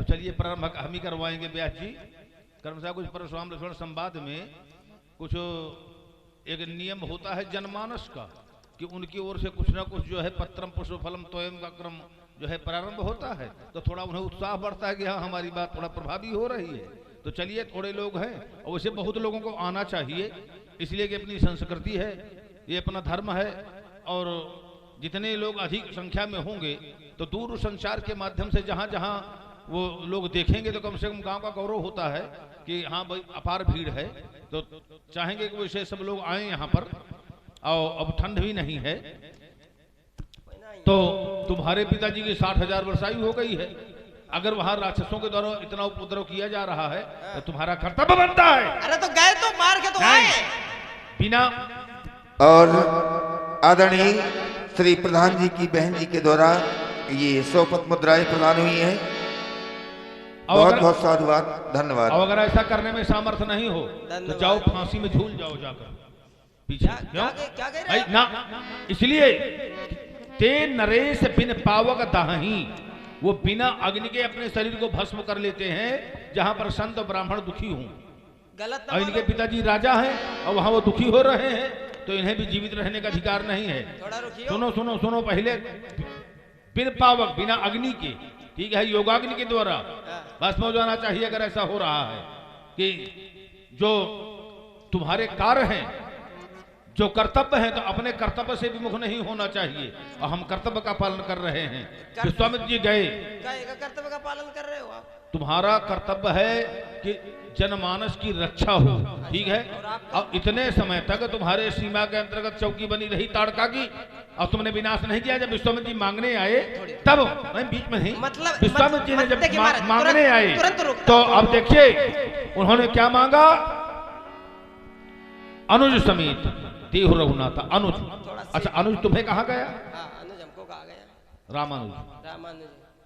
चलिए प्रारंभ हम ही करवाएंगे व्यास जी। कर्मशा कुछ परशुराम लक्ष्मण संवाद में कुछ एक नियम होता है जनमानस का कि उनकी ओर से कुछ ना कुछ जो है पत्रम पुष्पफलम तोयम का क्रम जो है प्रारंभ होता है, तो थोड़ा उन्हें उत्साह बढ़ता है कि हाँ हमारी बात थोड़ा प्रभावी हो रही है। तो चलिए थोड़े लोग हैं और वैसे बहुत लोगों को आना चाहिए, इसलिए कि अपनी संस्कृति है, ये अपना धर्म है। और जितने लोग अधिक संख्या में होंगे तो दूर संचार के माध्यम से जहाँ जहाँ वो लोग देखेंगे तो कम से कम गांव का गौरव होता है कि हाँ भाई अपार भीड़ है। तो चाहेंगे कि वैसे सब लोग आए यहाँ पर। और अब ठंड भी नहीं है, तो तुम्हारे पिताजी की 60,000 वर्षायु हो गई है। अगर वहां राक्षसों के द्वारा इतना उपद्रव किया जा रहा है तो तुम्हारा कर्तव्य बनता है। अरे तो गए तो मार के तो आए बिना। और आदरणीय श्री प्रधान जी की बहन जी के द्वारा ये 100 पद मुद्राएं प्रदान हुई हैं। बहुत बहुत साधुवाद, धन्यवाद। अब अगर ऐसा करने में सामर्थ्य नहीं हो तो जाओ फांसी में झूल जाओ जाकर पीछे। क्या कह रहे हैं? ना इसलिए ते नरेश बिन पावक दाही, वो बिना अग्नि के अपने शरीर को भस्म कर लेते हैं जहां पर संत ब्राह्मण दुखी हों। गलत। और इनके पिताजी राजा हैं और वहां वो दुखी हो रहे हैं, तो इन्हें भी जीवित रहने का अधिकार नहीं है। सुनो सुनो सुनो, पहले बिन पावक बिना अग्नि के, ठीक है, योगाग्नि के द्वारा भस्म हो जाना चाहिए। अगर ऐसा हो रहा है कि जो तुम्हारे कार्य हैं, जो कर्तव्य है, तो अपने कर्तव्य से विमुख नहीं होना चाहिए। और हम कर्तव्य का पालन कर रहे हैं। विश्वामित्र जी गए, कर्तव्य का पालन कर रहे हो आप? तुम्हारा कर्तव्य है कि जनमानस की रक्षा हो, ठीक है। और इतने समय तक तुम्हारे सीमा के अंतर्गत चौकी बनी रही ताड़का की, और तुमने विनाश नहीं किया। जब विश्वामित्र जी मांगने आए तब, बीच में नहीं, मतलब विश्वामित्र जी ने जब मांगने आए तो अब देखिए उन्होंने क्या मांगा। अनुज समेत देहु रघुनाथ। अनुज, अच्छा अनुज तुम्हें कहा गया? अनुज हमको कहा गया, रामानुज।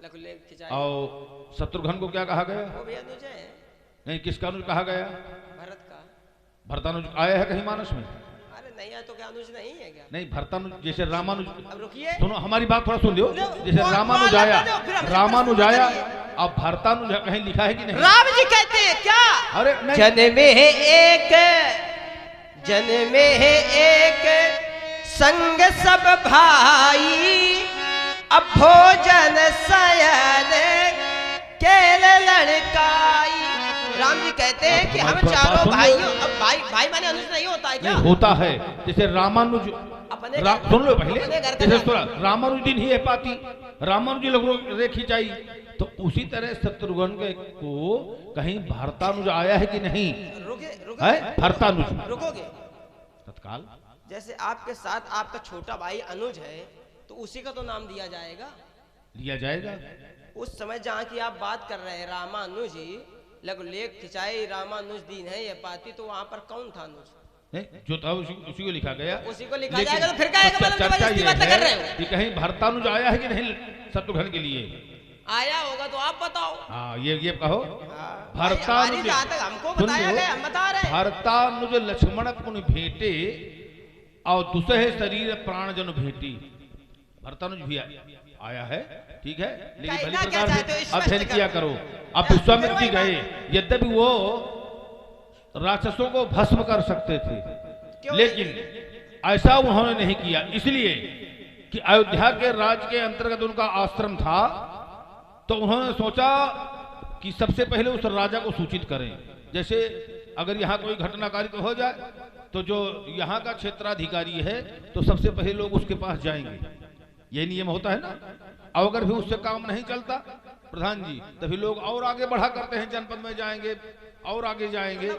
लकुले खिंचाए। और शत्रुघ्न को क्या कहा गया? वो भी अनुज है। नहीं, किसका अनुज कहा गया? भरत का। भरतानुज आया है कहीं मानस में? अरे नहीं आया तो क्या अनुज नहीं है क्या? नहीं, भरतानुज जैसे रामानुज। अब रुकिए, सुनो हमारी बात थोड़ा सुन लो। जैसे रामानुज आया, अब भरतानुज कहीं लिखा है कि नहीं? राम जी कहते हैं क्या? अरे नहीं, जन्मे है एक संग सब भाई, अब भोजन शयन केल लड़काई। राम जी कहते हैं कि हम चारों भाइयों, अब भाई माने अनुज नहीं होता है क्या? नहीं होता है। जैसे रामानुज, सुन लो पहले, जैसे रामानुद्दीन ही है पाती, रामानुजी लोग रेखी चाहिए, तो उसी तरह शत्रुघ्न को कहीं भरतानुज आया है कि नहीं? है भरतानुज। रुकोगे तत्काल। जैसे आपके साथ आपका छोटा भाई अनुज है तो उसी का तो नाम दिया जाएगा। लिया जाएगा। उस समय जहाँ की आप बात कर रहे हैं रामानुज ही, लघु लेख खिंचाई रामानुज दीन है ये पाती, तो वहाँ पर कौन था अनुज? नहीं, जो था उसी को लिखा गया। उसी को लिखा जाएगा तो फिर क्या कर रहे हो कि कहीं भरतानुज आया है कि नहीं शत्रुघ्न के लिए? आया होगा तो आप बताओ। हाँ ये कहो। भरतानुज हमको बताया गया, हम बता रहे हैं। भरतानुज लक्ष्मण पुन भेटे और दुसहे शरीर प्राण जन भेटी। भरतानुज भी आया है, ठीक है, लेकिन भली प्रकार से अध्ययन किया करो। अब विश्वामित्र जी गए, यद्यपि वो राक्षसों को भस्म कर सकते थे, लेकिन ऐसा उन्होंने नहीं किया, इसलिए कि अयोध्या के राज्य के अंतर्गत उनका आश्रम था। तो उन्होंने सोचा कि सबसे पहले उस राजा को सूचित करें। जैसे अगर यहाँ कोई घटनाकारिता हो जाए तो जो यहाँ का क्षेत्राधिकारी है तो सबसे पहले लोग उसके पास जाएंगे, ये नियम होता है ना। और अगर भी उससे काम नहीं चलता प्रधान जी, तभी लोग और आगे बढ़ा करते हैं, जनपद में जाएंगे और आगे जाएंगे,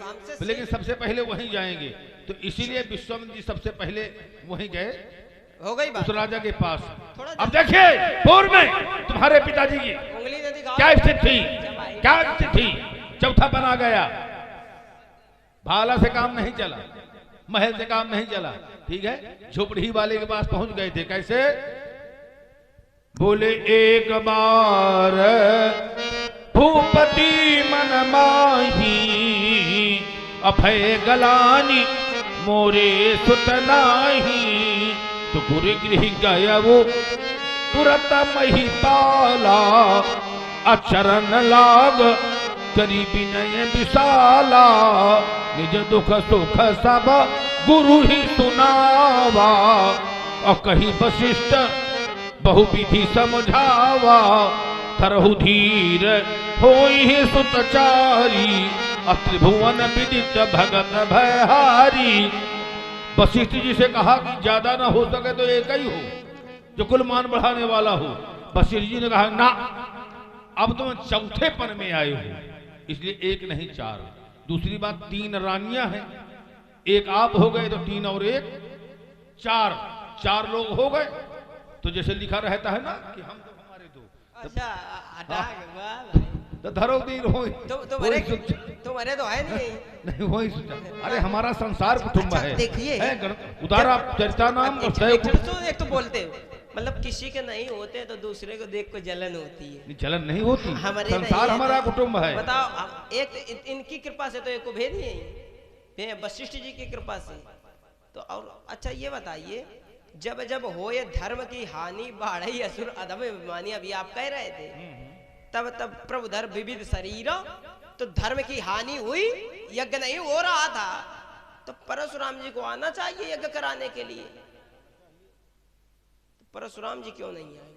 लेकिन सबसे पहले वहीं जाएंगे। तो इसीलिए विश्वामित्र जी सबसे पहले वहीं गए, हो गई बात, उस राजा के पास। अब देखिए पूर्व में तुम्हारे पिताजी की क्या स्थिति थी, क्या स्थिति थी। चौथा बना गया, भाला से काम नहीं चला, महल से काम नहीं चला, ठीक है, झोपड़ी वाले के पास पहुंच गए थे। कैसे? बोले एक बार भूपति मन माही, अभय गलानी मोरे सुत नाही। तो गुरु गृह गया वो तुरत मही पाला, अचरण लाग करी विनय विशाला, निज दुख सुख सब गुरु ही सुनावा, और कही वशिष्ठ बहुविधि समझावा, धरहु धीर होई सुतचारी, त्रिभुवन विदित भगत भयहारी। वशिष्ठ जी से कहा कि ज्यादा ना हो सके तो एक ही हो जो कुल मान बढ़ाने वाला हो। वशिष्ठ जी ने कहा ना, अब तुम चौथेपन में आए हो, इसलिए एक नहीं चार। दूसरी बात, 3 रानियां हैं, एक आप हो गए तो 3 और 1 4, 4 लोग हो गए। तो जैसे लिखा रहता है ना कि हम तो हमारे 2, अच्छा तो धरो दीर हो तुम्हारे तो है नहीं वही सोचा। अरे हमारा संसार कुटुंब है। देखिए उदारा चरिता नाम एक तो बोलते हो, मतलब किसी के नहीं होते तो दूसरे को देख को जलन होती है। जलन नहीं होती, हमारे संसार हमारा कुटुंब है। बताओ, एक इनकी कृपा से तो एक को भेद नहीं है, वशिष्ठ जी की कृपा से तो। और अच्छा ये बताइए, जब जब होए धर्म की हानि, बाढ़ई असुर अधम अभिमानी, अभी आप कह रहे थे, तब तब प्रभु धर्म विविध शरीर, तो धर्म की हानि हुई, यज्ञ नहीं हो रहा था, तो परशुराम जी को आना चाहिए यज्ञ कराने के लिए। परशुराम जी क्यों नहीं आए?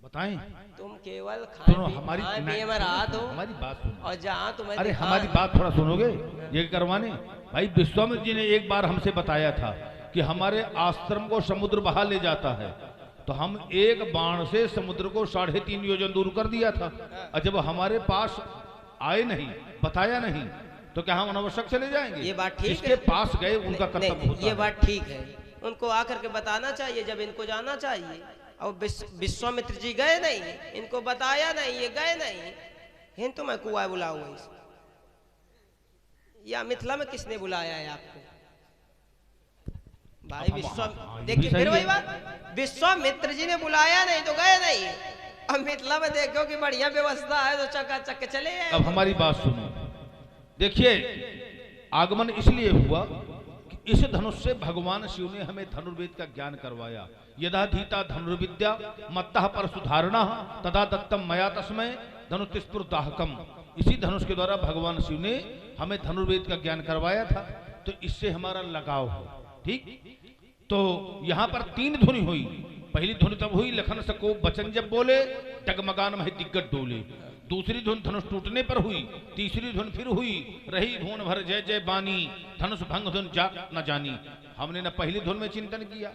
बताएं। तुम केवल हमारी में रहा दो, हमारी बात सुनो। और जहाँ तुम्हें, अरे हमारी बात थोड़ा सुनोगे ये करवाने। भाई विश्वामित्र जी ने एक बार हमसे बताया था कि हमारे आश्रम को समुद्र बहा ले जाता है, तो हम एक बाण से समुद्र को 3.5 योजन दूर कर दिया था। और जब हमारे पास आए नहीं, बताया नहीं, तो क्या हम अनावश्यक चले जाएंगे? ये बात ठीक है। पास गए उनका कर्तव्य होता है। ये बात ठीक है, उनको आकर के बताना चाहिए जब इनको जाना चाहिए। और विश्वामित्र जी गए नहीं, इनको बताया नहीं, ये गए नहीं। हिंद तो मैं कुआ बुलाऊंगा इसको, या मिथिला में किसने बुलाया है आपको? भाई देखिए फिर वही बात, विश्वामित्र जी ने बुलाया नहीं तो गए नहीं। अब मिथिला में देखो कि बढ़िया व्यवस्था है तो चकाचक चले गए। अब हमारी बात सुनो, देखिए आगमन इसलिए हुआ कि इस धनुष से भगवान शिव ने हमें धनुर्वेद का ज्ञान करवाया। यदा धीता धनुर्विद्या मत्तः पर सुधारणा तथा दत्तम मया तस्मै धनुस्फुरदाहकम। इसी धनुष के द्वारा भगवान शिव ने हमें धनुर्वेद का ज्ञान करवाया था, तो इससे हमारा लगाव हो। ठीक, तो यहाँ पर 3 ध्वनि हुई। पहली ध्वनि तब हुई लखन सको बचन जब बोले, डगमगान महे दिग्गज डोले। दूसरी ध्वनि धनुष टूटने पर हुई। तीसरी ध्वनि फिर हुई, रही धुन भर जय जय बानी, धनुष भंग धुन जा न जानी। हमने न पहली ध्वनि में चिंतन किया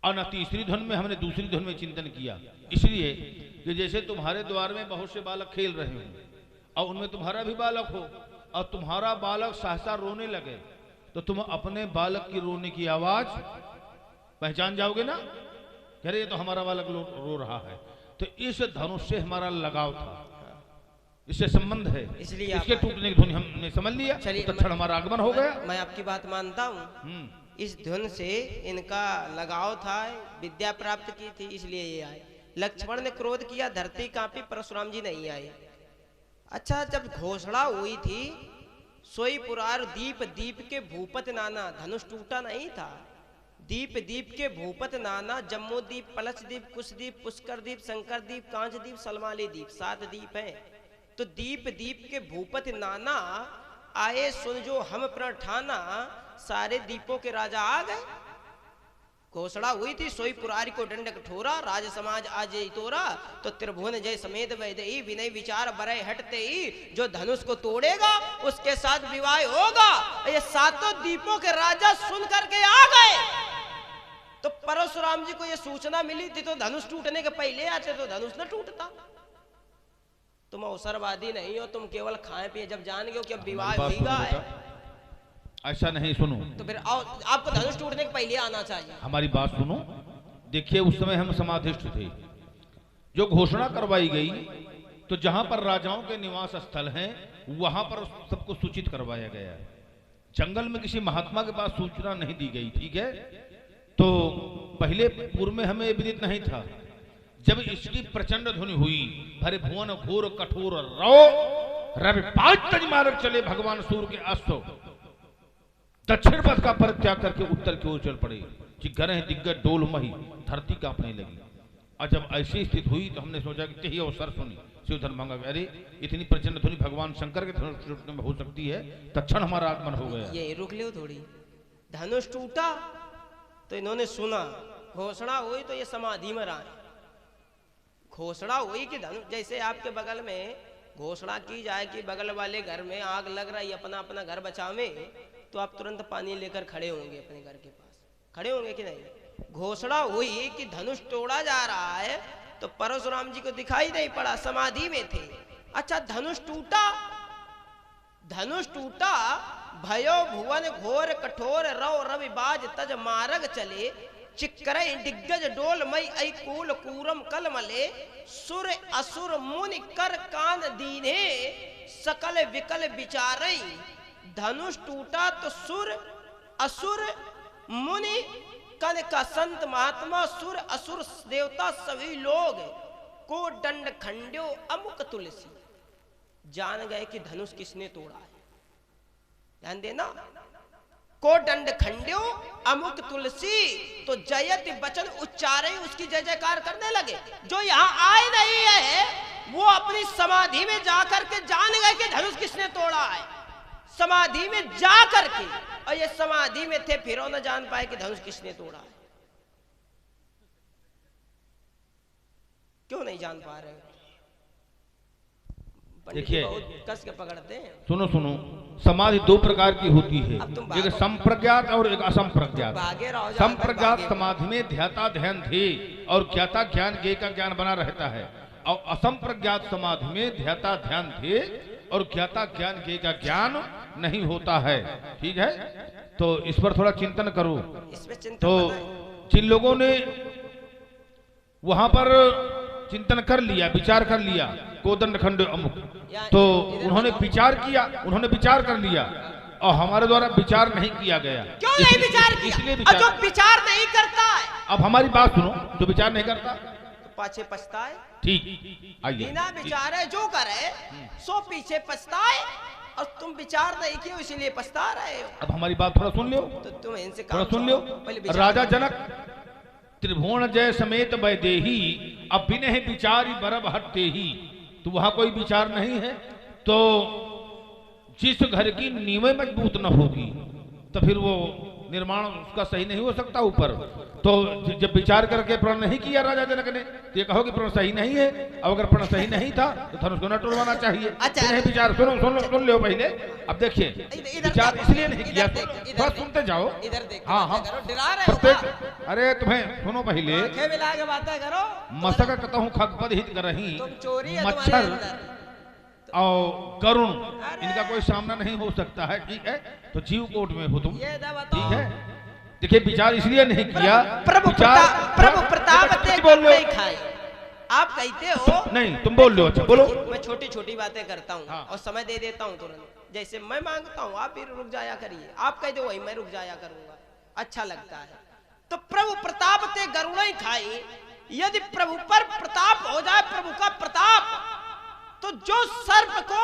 और न तीसरी ध्वनि में, हमने दूसरी ध्वनि में चिंतन किया। इसलिए कि जैसे तुम्हारे द्वार में बहुत से बालक खेल रहे हो और उनमें तुम्हारा भी बालक हो और तुम्हारा बालक सहसा रोने लगे, तो तुम अपने बालक की रोने की आवाज पहचान जाओगे ना, कह रहे ये तो हमारा बालक रो रहा है। तो इस धनुष से हमारा लगाव था, इससे संबंध है, इसलिए इसके टूटने की ध्वनि हमने समझ लिया। चलिए तो क्षण हमारा आगमन हो गया। मैं आपकी बात मानता हूँ, इस धुन से इनका लगाव था, विद्या प्राप्त की थी, इसलिए ये आए। लक्ष्मण ने क्रोध किया, धरती कांपी, परशुराम जी नहीं आए। अच्छा, जब घोषणा हुई थी सोई पुरार दीप दीप के भूपत नाना, धनुष टूटा नहीं था। दीप दीप के भूपत नाना, जम्मू दीप, पलच दीप, कुश दीप, पुष्कर दीप, शंकर दीप, कांच दीप, सलमाली दीप, 7 दीप हैं। तो दीप दीप के भूपत नाना आए, सुन जो हम प्रण ठाना, सारे दीपों के राजा आ गए। घोषणा हुई थी सोई पुरारी को दंड कठोरा, राज समाज आज तोरा, तो त्रिभुवन जय समेत वैदेही, विनय विचार बरय हटते ही, जो धनुष को तोड़ेगा उसके साथ विवाह होगा। ये 7 दीपों के राजा सुन करके आ गए। तो परशुराम जी को ये सूचना मिली थी, तो धनुष टूटने के पहले आते तो धनुष न टूटता। तुम अवसरवादी नहीं हो, तुम केवल खाए पिए जब जान गए कि अब विवाह होगा है, ऐसा नहीं। सुनो, तो फिर आपको धनुष टूटने के पहले आना चाहिए। हमारी बात सुनो। देखिए उस समय हम समाधिष्ठ थे, जो घोषणा करवाई गई, तो जहां पर राजाओं के निवास स्थल हैं वहां पर सबको सूचित करवाया गया। जंगल में किसी महात्मा के पास सूचना नहीं दी गई, ठीक है। तो पहले पूर्व में हमें विदित नहीं था। जब इसकी प्रचंड ध्वनि हुई, भरे भुवन घोर कठोर रो, रवि 5 तज मार्ग चले भगवान सूर्य के अस्त, दक्षिण पथ का परित्याग करके उत्तर की ओर चल पड़े। जिगरे दिग्गज डोल मही, धरती कांपने लगी। और जब ऐसी स्थिति हुई तो हमने सोचा कि यही अवसर सुनी शिव धर्मांगा, अरे इतनी प्रचंड ध्वनि भगवान शंकर के धनुष टूटने में हो सकती है, तत्क्षण हमारा आगमन हो गया। ये रुक लो थोड़ी, धनुष टूटा तो इन्होंने सुना, घोषणा हुई तो ये समाधि में रहा। घोषणा हुई कि धनुष, जैसे आपके बगल में घोषणा की जाए कि बगल वाले घर में आग लग रही, अपना अपना घर बचावे, तो आप तुरंत पानी लेकर खड़े होंगे अपने घर के पास, खड़े होंगे कि नहीं? घोषणा हुई कि धनुष तोड़ा जा रहा है तो परशुराम जी को दिखाई नहीं पड़ा, समाधि में थे। अच्छा, धनुष टूटा, धनुष टूटा, भयो भुवन घोर कठोर रव रवि बाज तज मार्ग चले, चिक्करई दिग्गज डोल मई ऐ कूल कूरम कल मले, सुर असुर मुनि कर कान दीने, सकल विकल विचारई। धनुष टूटा तो सुर असुर मुनि कन का संत महात्मा, सुर असुर देवता सभी लोग को दंड खंड्यो अमुक तुलसी। जान गए कि धनुष किसने तोड़ा है, ध्यान देना। को दंड खंड्यो अमुक तुलसी, तो जयति वचन उच्चारे, उसकी जय जयकार करने लगे। जो यहाँ आए नहीं है वो अपनी समाधि में जाकर के जान गए कि धनुष किसने तोड़ा है, समाधि में जा करके। और ये समाधि में थे फिर न जान पाए कि धनुष किसने तोड़ा है। क्यों नहीं जान पा रहे? देखिए, कस के पकड़ते हैं। सुनो सुनो, समाधि दो प्रकार की होती है, एक संप्रज्ञात और एक असंप्रज्ञात। संप्रज्ञात समाधि में ध्याता ध्यान थे और ज्ञाता ज्ञान ज्ञेय का ज्ञान बना रहता है, और असंप्रज्ञात समाधि में ध्याता ध्यान थे और ज्ञाता ज्ञान ज्ञेय का ज्ञान नहीं होता है। ठीक है, तो इस पर थोड़ा चिंतन करो। तो जिन लोगों ने वहां पर चिंतन कर लिया, विचार कर लिया, कोदंड खंड अमुक, तो उन्होंने विचार किया, उन्होंने विचार कर लिया, और हमारे द्वारा विचार नहीं किया गया। क्यों नहीं विचार किया? इसलिए जो विचार नहीं करता है, अब हमारी बात सुनो, जो विचार नहीं करता तो पाछे पछताए। ठीक, आइए। बिना विचारे जो करे सो पीछे पछताए, और तुम विचार नहीं किए इसलिए पछता रहे हो। अब हमारी बात थोड़ा सुन लो, तो तुम इनसे थोड़ा सुन लो। राजा जनक त्रिभुवन जय समेत वैदेही, अब बिने विचारी बरब हटते ही। तो वहां कोई विचार नहीं है, तो जिस घर की नींवें मजबूत न होगी तो फिर वो निर्माण उसका सही नहीं हो सकता ऊपर। तो जब विचार करके प्रण नहीं किया राजा जनक ने, तो ये कहो कि प्रण सही नहीं है। अब अगर प्रण सही नहीं था तो धनुष को न टूटवाना चाहिए। अच्छा, नहीं विचार, सुन लो पहले। अब देखिए, विचार इसलिए नहीं किया, थोड़ा सुनते जाओ। हाँ हाँ, प्रत्येक, अरे तुम्हें सुनो पहले। बातें करो, मसक कहता हूँ खगपद हित करही, तुम चोरी है मच्छर और गरुण, इनका कोई सामना नहीं हो सकता है। ठीक है, तो जीव कोट में हो तुम। ठीक है, देखिए विचार इसलिए नहीं किया। प्रभु प्रताप ते बोल रहे नहीं खाए, आप कहते हो नहीं, तुम बोल लो। अच्छा बोलो। मैं छोटी छोटी बातें करता हूँ, हाँ। और समय दे देता हूँ तुरंत। जैसे मैं मांगता हूँ आप भी रुक जाया करिए, आप कहते हो वही मैं रुक जाया करूंगा, अच्छा लगता है। तो प्रभु प्रताप ते गरुण ही खाई, यदि प्रभु पर प्रताप हो जाए, प्रभु का प्रताप, तो जो सर्प को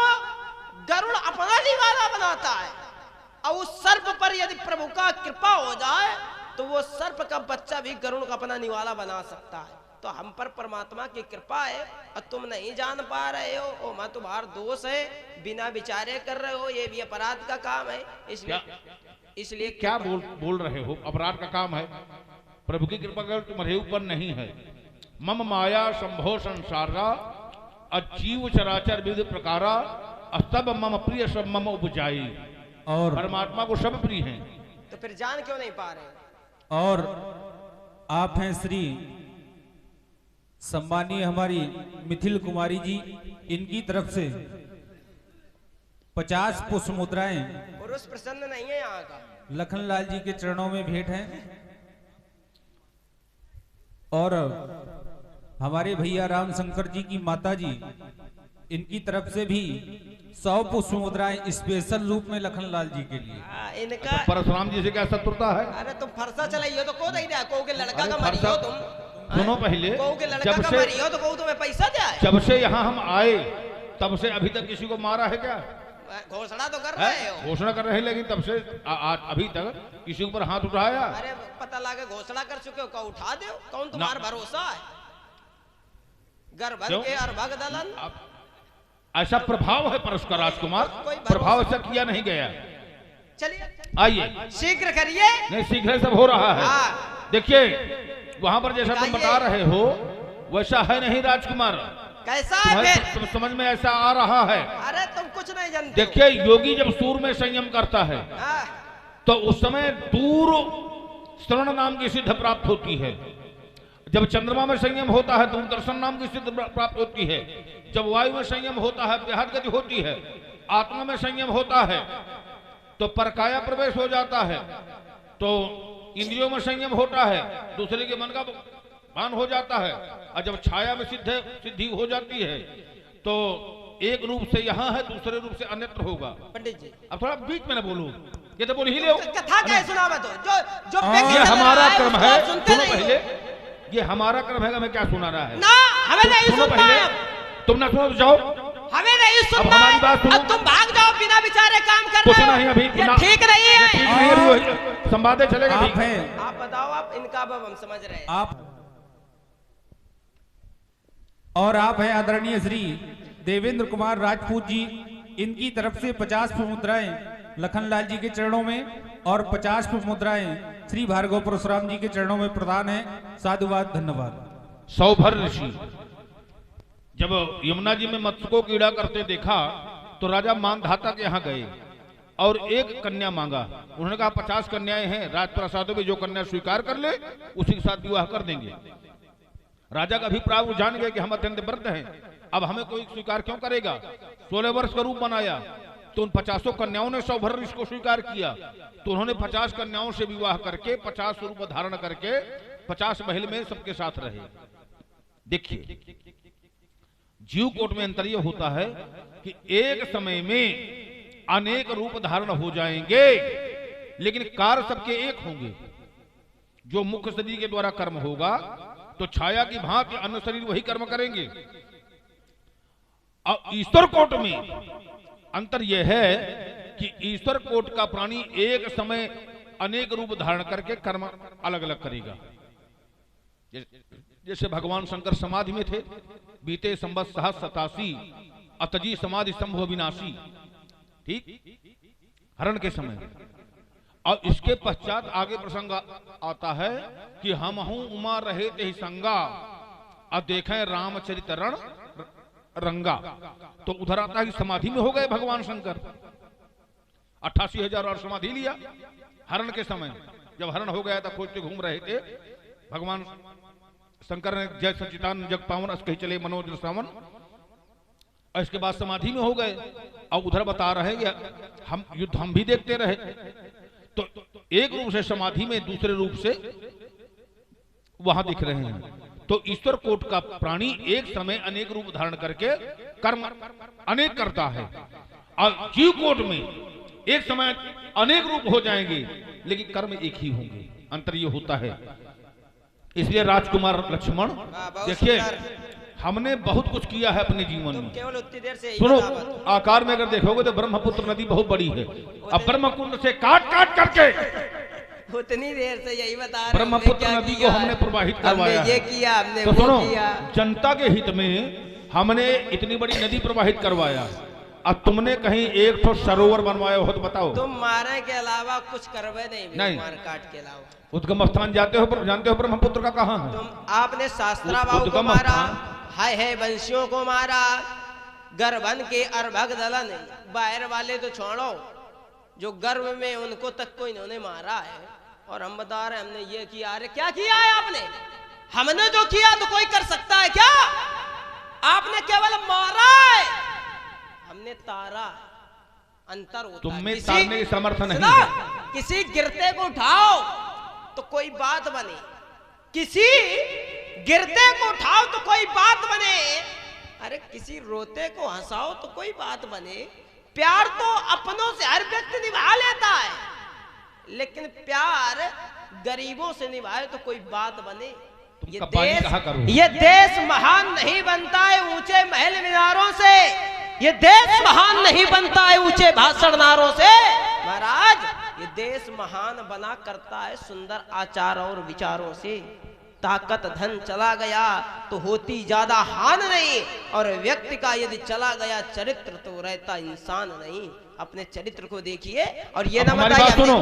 गरुड़ अपना निवाला बनाता है, और उस सर्प पर यदि प्रभु का कृपा हो जाए तो वो सर्प का बच्चा भी गरुड़ का अपना निवाला बना सकता है। तो हम पर परमात्मा की कृपा है, और तुम नहीं जान पा रहे हो, ओ मां तुम्हारा दोष है, बिना विचारे कर रहे हो, ये भी अपराध का काम है। इसलिए क्या बोल रहे हो? अपराध का काम है? प्रभु की कृपा कर तुम्हारे ऊपर नहीं है। मम माया संभो संसारा, अजीव चराचर विविध प्रकारा, सब मम प्रिय सब मम उपजाई। और परमात्मा को सब प्रिय हैं, तो फिर जान क्यों नहीं पा रहे? और आप हैं श्री सम्मानीय हमारी मिथिल कुमारी जी, इनकी तरफ से 50 पुष्प मुद्राएं पुरुष प्रसन्न नहीं है यहाँ का, लखनलाल जी के चरणों में भेंट हैं। और हमारे भैया राम शंकर जी की माता जी, इनकी तरफ से भी 100 पुष्प मुद्राएं स्पेशल रूप में लखनलाल जी के लिए। इनका परशुराम जी से क्या शत्रुता है? अरे तुम फरसा चलाइयो तो को नहीं दिया, को के लड़का का मरियो तुम। सुनो पहले, को के लड़का का मरियो तो को तुम्हें पैसा दिया है? जब से यहाँ हम आए तब से अभी तक किसी को मारा है क्या? घोषणा तो कर रहे हो, घोषणा कर रहे हैं, लेकिन तब से अभी तक किसी के ऊपर हाथ उठाया? अरे पता लगे घोषणा कर चुके हो, उठा दो, कौन तुम्हारा भरोसा है? गर्भन क्यों? के अर्भक दलन। ऐसा प्रभाव है पर उसका राजकुमार, कोई भरोसा- प्रभाव ऐसा किया नहीं गया। चलिए आइए, शीघ्र करिए। नहीं शीघ्र सब हो रहा है। हाँ। देखिए वहां पर जैसा तुम बताइए। बता रहे हो वैसा है नहीं राजकुमार, कैसा है तुम्हारे फिर? समझ में ऐसा आ रहा है। अरे तुम कुछ नहीं जानते। देखिए योगी जब सूर में संयम करता है हाँ, तो उस समय दूर श्रवण नाम की सिद्ध प्राप्त होती है। जब चंद्रमा में संयम होता है दूरदर्शन नाम की सिद्ध प्राप्त होती है। जब वायु में संयम होता है देहात गति होती है। आत्मा में संयम होता है तो परकाया प्रवेश हो जाता है। तो इंद्रियों में संयम होता है, दूसरे के मन का भान हो जाता है। और जब छाया में सिद्धि हो जाती है तो एक रूप से यहाँ है दूसरे रूप से अन्यत्र होगा। पंडित जी अब थोड़ा बीच में ना बोलो, ये तो बोल ही ले। कथा क्या सुना मैं तो जो जो हाँ, व्यक्ति ये चल हमारा रहा है, क्रम उसको है, आप सुनते सुनो नहीं हो। पहले। ये हमारा क्रम है, हमें क्या सुना रहा है ना हमें नहीं सुनो सुनना पहले, है। तुम ना सुनो तो जाओ। हमें नहीं सुनना हमारी है। बात सुनो। अब तुम भाग जाओ बिना विचारे काम कर कुछ रहे हो। नहीं अभी ये ना- ठीक नहीं ये है। ठीक नहीं है, अभी वही संवादे चलेगा आप ठीक। हैं, आप बताओ, आप इनका अब हम समझ रहे हैं। आप और आप हैं आदरणीय श्री देवेंद्र कुमार राजपूत जी। इनकी तरफ से 50 मुद्राएं लखनलाल जी के चरणों में और 50 मुद्राएं श्री भार्गव परशुराम जी के चरणों में प्रदान है। साधुवाद, धन्यवाद। सौभर ऋषि जब यमुना जी में मत्स्य को कीड़ा करते देखा तो राजा मानधाता के यहाँ गए और एक कन्या मांगा। उन्होंने कहा 50 कन्याएं हैं, राजप्रासादों में जो कन्या स्वीकार कर ले उसी के साथ विवाह कर देंगे। राजा का अभिप्राय वो जान गए कि हम अत्यंत वृद्ध हैं, अब हमें कोई स्वीकार क्यों करेगा। 16 वर्ष का रूप बनाया तो उन 50 कन्याओं ने सौभर ऋषि को स्वीकार किया। तो उन्होंने 50 कन्याओं से विवाह करके 50 रूप धारण करके 50 महल में सबके साथ रहे। देखिए जीव कोट में अंतर यह होता है कि एक समय में अनेक रूप धारण हो जाएंगे लेकिन कार्य सबके एक होंगे। जो मुख्य शरीर के द्वारा कर्म होगा तो छाया की भांति अन्य शरीर वही कर्म करेंगे। और ईश्वर कोट में अंतर यह है कि ईश्वर कोट का प्राणी एक समय अनेक रूप धारण करके कर्म अलग अलग करेगा। जैसे भगवान शंकर समाधि में थे, बीते संवत 87 अतजी समाधि संभव विनाशी, ठीक, हरण के समय। और इसके पश्चात आगे प्रसंग आता है कि हम हूं उमा रहे ते ही संगा अब देखें रामचरित रण रंगा। तो उधर आता है कि समाधि में हो गए भगवान शंकर, 88,000 और समाधि लिया हरण के समय। जब हरण हो गया था खोजते घूम रहे थे भगवान शंकर ने जय सचितान जग पावन अस कही चले मनोज श्रावण। और इसके बाद समाधि में हो गए। और उधर बता रहे कि हम युद्ध हम भी देखते रहे। तो एक रूप से समाधि में दूसरे रूप से वहां दिख रहे हैं। तो ईश्वर कोट का प्राणी एक समय अनेक रूप धारण करके कर्म अनेक करता है। और जीव कोट में एक समय अनेक रूप हो जाएंगे लेकिन कर्म एक ही होंगे। अंतर ये होता है। इसलिए राजकुमार लक्ष्मण बहुत देखिए सुंदर। हमने बहुत कुछ किया है अपने जीवन तुम में। केवल उतनी देर से यही सुनो बता मत। आकार में अगर देखोगे तो ब्रह्मपुत्र नदी बहुत बड़ी है। अब ब्रह्मकुंड से काट काट करके उतनी देर से यही बता रहे हो, हमने ब्रह्मपुत्र क्या नदी को किया हमने है। प्रवाहित हमने करवाया ये है। किया, हमने तो वो सुनो किया। जनता के हित में हमने इतनी बड़ी नदी प्रवाहित करवाया। अब तुमने कहीं एक तो सरोवर बनवाया हो तो बताओ। तुम मारे के अलावा कुछ करवे नहीं, मार काट के अलावा। उद्गम स्थान जानते हो ब्रह्मपुत्र का कहाँ है? तुम आपने शास्त्रा बाबू को उद्गम मारा, स्थान। हाय है वंशियों को मारा, गर्भन के अर्भक दलन, बाहर वाले तो छोड़ो, जो गर्भ में उनको तक को इन्होंने मारा है। और हम बता रहे हमने ये किया। अरे क्या किया है आपने? हमने जो किया तो कोई कर सकता है क्या? आपने केवल मारा है, हमने तारा। अंतर होता तुम में है। तारने की समर्थ नहीं सुनो, है। किसी गिरते को उठाओ तो कोई बात बने, किसी गिरते को उठाओ तो कोई बात बने, अरे किसी रोते को हंसाओ तो कोई बात बने। प्यार तो अपनों से हर व्यक्ति निभा लेता है, लेकिन प्यार गरीबों से निभाए तो कोई बात बने। ये देश महान नहीं बनता है ऊंचे महल मीनारों से, ये देश महान नहीं बनता है ऊंचे भाषण नारों से। महाराज, ये देश महान बना करता है सुंदर आचार और विचारों से। ताकत धन चला गया तो होती ज्यादा हान नहीं, और व्यक्ति का यदि चला गया चरित्र तो रहता इंसान नहीं। अपने चरित्र को देखिए और ये ना हमारी बात सुनो,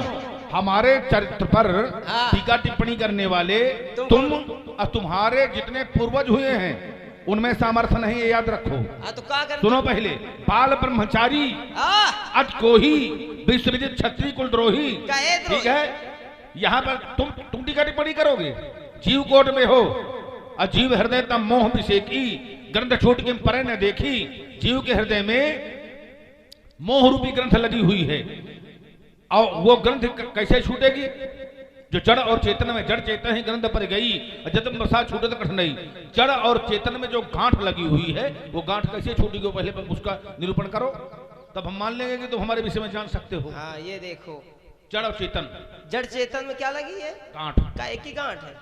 हमारे चरित्र पर हाँ। टीका टिप्पणी करने वाले तुम और तुम्हारे जितने पूर्वज हुए हैं उनमें सामर्थ्य नहीं, ये याद रखो। तो क्या कर सुनो पहले, बाल ब्रह्मचारी अट कोही विश्वविदित क्षत्रिय कुलद्रोही, ठीक है। यहाँ पर तुम टीका टिप्पणी करोगे, जीव कोट में हो अजीव हृदय तम मोह विषेकी, ग्रंथ छूट के परे न देखी। जीव के हृदय में मोह रूपी ग्रंथ लगी हुई है, और वो ग्रंथ कैसे छूटेगी? जो जड़ और चेतन में, जड़ चेतन ही ग्रंथ पर गई, जब बसा छूटे तो कठिनाई। जड़ और चेतन में जो गांठ लगी हुई है वो गांठ कैसे छूटेगी, वो पहले उसका निरूपण करो, तब हम मान लेंगे कि तुम हमारे विषय में जान सकते हो। हाँ, ये देखो जड़ और चेतन, जड़ चेतन में क्या लगी है? गांठ का एक ही गांठ है।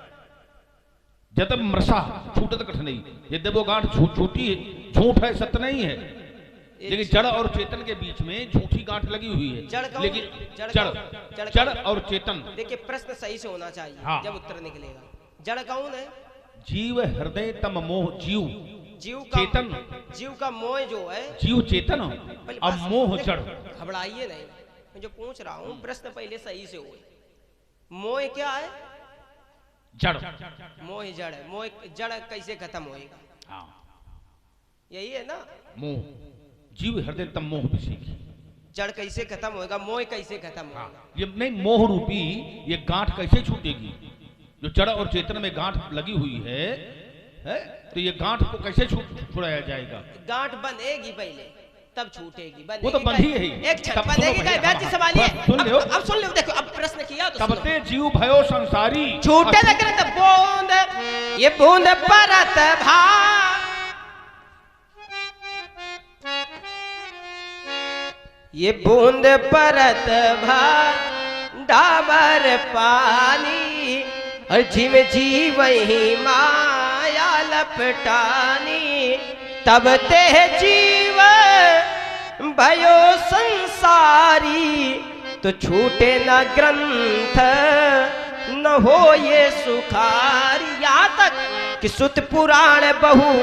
जब मृषा छूटे तो कठिनाई, यदि वो गांठ छूटी है, झूठ है, सत्य नहीं है, लेकिन जड़ और चेतन के बीच में झूठी गांठ लगी हुई है। जड़ लेकिन जड़ और चेतन, देखिए प्रश्न सही से होना चाहिए। हाँ। जब उत्तर निकलेगा। जड़ कौन है? जीव हृदय तम मोह, जीव जीव का चेतन, जीव का मोह जो है, जीव चेतन और मोह जड़। घबराइए नहीं, मैं जो पूछ रहा हूँ प्रश्न पहले सही से हो। मोह क्या है? जड़। मोह जड़ है। मोह जड़ कैसे खत्म होएगा? हाँ, यही है ना। मोह, जीव हृदय तम मोह विषेकी। जड़ कैसे खत्म होएगा? मोह कैसे खत्म हाँ, होएगा? ये नहीं, मोह रूपी ये गांठ कैसे छूटेगी? जो जड़ और चेतन में गांठ लगी हुई है तो ये गांठ को कैसे छुड़ाया जाएगा? गांठ बंधेगी पहले, तब छूटेगी। वो तो बंधी है ही। एक क्षण बंधेगी। क्या सवालिए? सुन लो, अब सुन लो, देखो अब प्रश्न किया तो तबते जीव भयो संसारी, छूटे न करत बूंद, ये बूंद परत भा, ये बूंद परत भा डाबर पानी, और जीव जीव ही माया लपटानी, तब ते जीव भयो संसारी, तो छूटे न ग्रंथ न हो ये सुखारी। यहाँ तक कि सुत पुराण बहु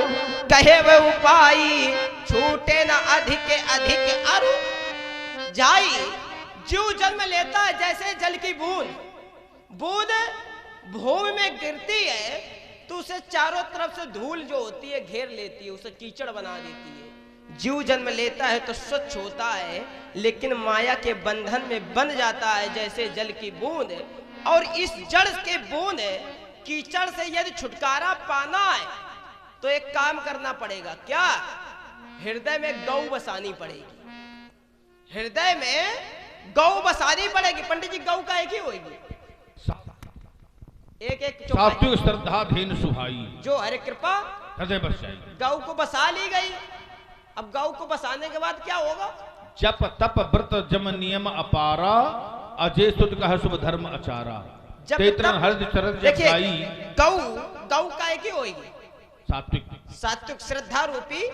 कहे व उपाई, छूटे न अधिक अरु जाई। जीव जन्म लेता है जैसे जल की बूंद, बूंद भूमि में गिरती है तो उसे चारों तरफ से धूल जो होती है घेर लेती है, उसे कीचड़ बना देती है। जीव जन्म लेता है तो स्वच्छ होता है, लेकिन माया के बंधन में बंध जाता है जैसे जल की बूंद। और इस जड़ के बूंद कीचड़ से यदि छुटकारा पाना है तो एक काम करना पड़ेगा। क्या? हृदय में गौ बसानी पड़ेगी। हृदय में गौ बसानी पड़ेगी। पंडित जी, गौ का एक ही होगी? एक सात्विक श्रद्धा धेनु सुहाई, जो हरे कृपा हृदय बस जाएगी। गौ को बसा ली गई। अब गौ को बसाने के बाद क्या होगा? जप तप व्रत जम नियम अपारा, अजय सुत कह शुभ धर्म आचारा। देखिए, गौ का एक ही होगी? सात्विक श्रद्धा रूपी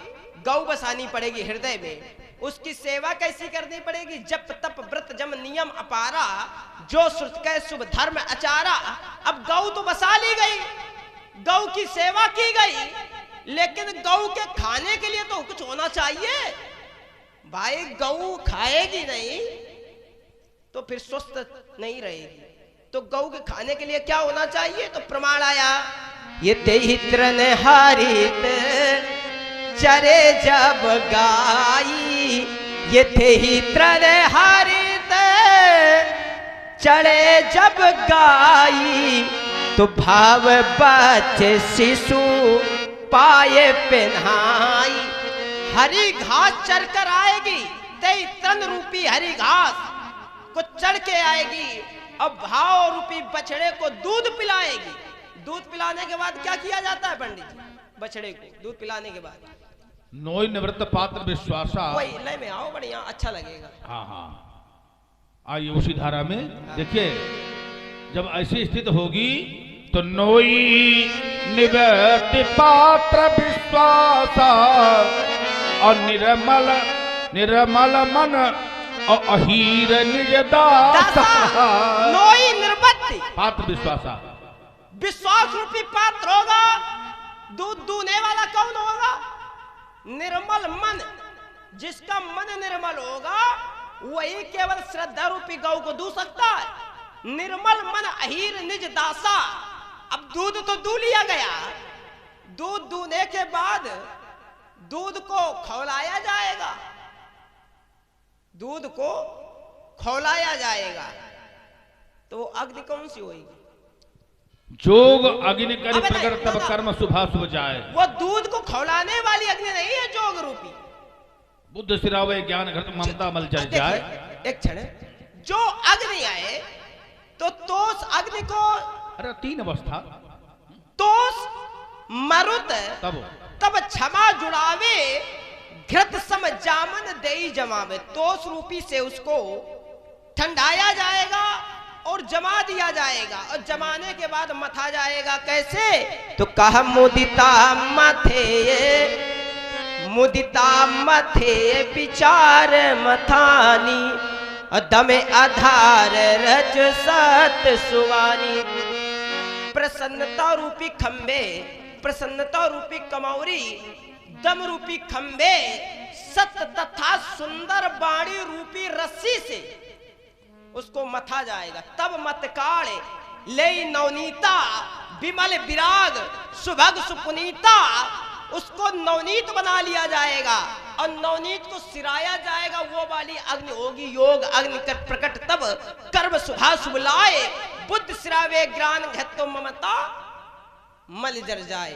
गौ बसानी पड़ेगी हृदय में। उसकी सेवा कैसी करनी पड़ेगी? जप तप व्रत जम नियम अपारा, जो श्रुत कह शुभ धर्म आचारा। अब गौ तो बसा ली गई, गौ की सेवा की गई, लेकिन गौ के खाने के लिए तो कुछ होना चाहिए। भाई गौ खाएगी नहीं तो फिर स्वस्थ नहीं रहेगी, तो गौ के खाने के लिए क्या होना चाहिए? तो प्रमाण आया, ये तेहित्र ने हारित चरे जब गाई, ये तेहित्र ने हारित चढ़े जब गाई, तो भाव बच्चे शिशु पाए पिन्हाई। हरी घास चढ़ कर आएगी, तेहित्रन रूपी हरी घास को चढ़ के आएगी, अब भाव रूपी बछड़े को दूध पिलाएगी। दूध पिलाने के बाद क्या किया जाता है पंडित जी? बछड़े को दूध पिलाने के बाद नोई निवृत्त पात्र विश्वासा। वही लय में आओ, बढ़िया अच्छा लगेगा। हाँ हाँ, आइए उसी धारा में। देखिए, जब ऐसी स्थिति होगी तो नोई निवृत्त पात्र विश्वासा, और निर्मल मन और अहीर निज दासा। नोई निर्वृत्ति पात्र विश्वासा, विश्वास रूपी पात्र होगा। दूध दूने वाला कौन होगा? निर्मल मन। जिसका मन निर्मल होगा वही केवल श्रद्धा रूपी गौ को दू सकता है। निर्मल मन अहीर निज दासा। अब दूध तो दू लिया गया, दूध दूने के बाद दूध को खौलाया जाएगा, दूध को खौलाया जाएगा, तो अग्नि कौन सी होगी? जोग अग्नि कर प्रकट तब कर्म शुभा शुभ जाए। वो दूध को खौलाने वाली अग्नि नहीं है जोग रूपी। बुद्ध सिरावे ज्ञान घट ममता मल जल जाए। एक क्षण, जो अग्नि आए तो तोष अग्नि को, अरे 3 अवस्था, तोष मरुत तब क्षमा जुड़ावे, घृत सम जामन देई जमावे। तोष रूपी से उसको ठंडाया जाएगा और जमा दिया जाएगा, और जमाने के बाद मथा जाएगा। कैसे? तो कहा मुदिता मथे विचार मथानी, दमे आधार रज सत सुवानी। प्रसन्नता रूपी खंबे, प्रसन्नता रूपी कमौरी, दम रूपी खंबे, सत तथा सुंदर बाणी रूपी रस्सी से उसको मथा जाएगा। तब मतकाले ले नवनीता, विमल विराग सुभग सुपुनीता, उसको नवनीत बना लिया जाएगा और नवनीत को सिराया जाएगा। वो वाली अग्नि होगी योग अग्नि कर प्रकट तब कर्म शुभा शुभ लाए, बुद्ध सिरावे ज्ञान घत्तो ममता मल जर जाए।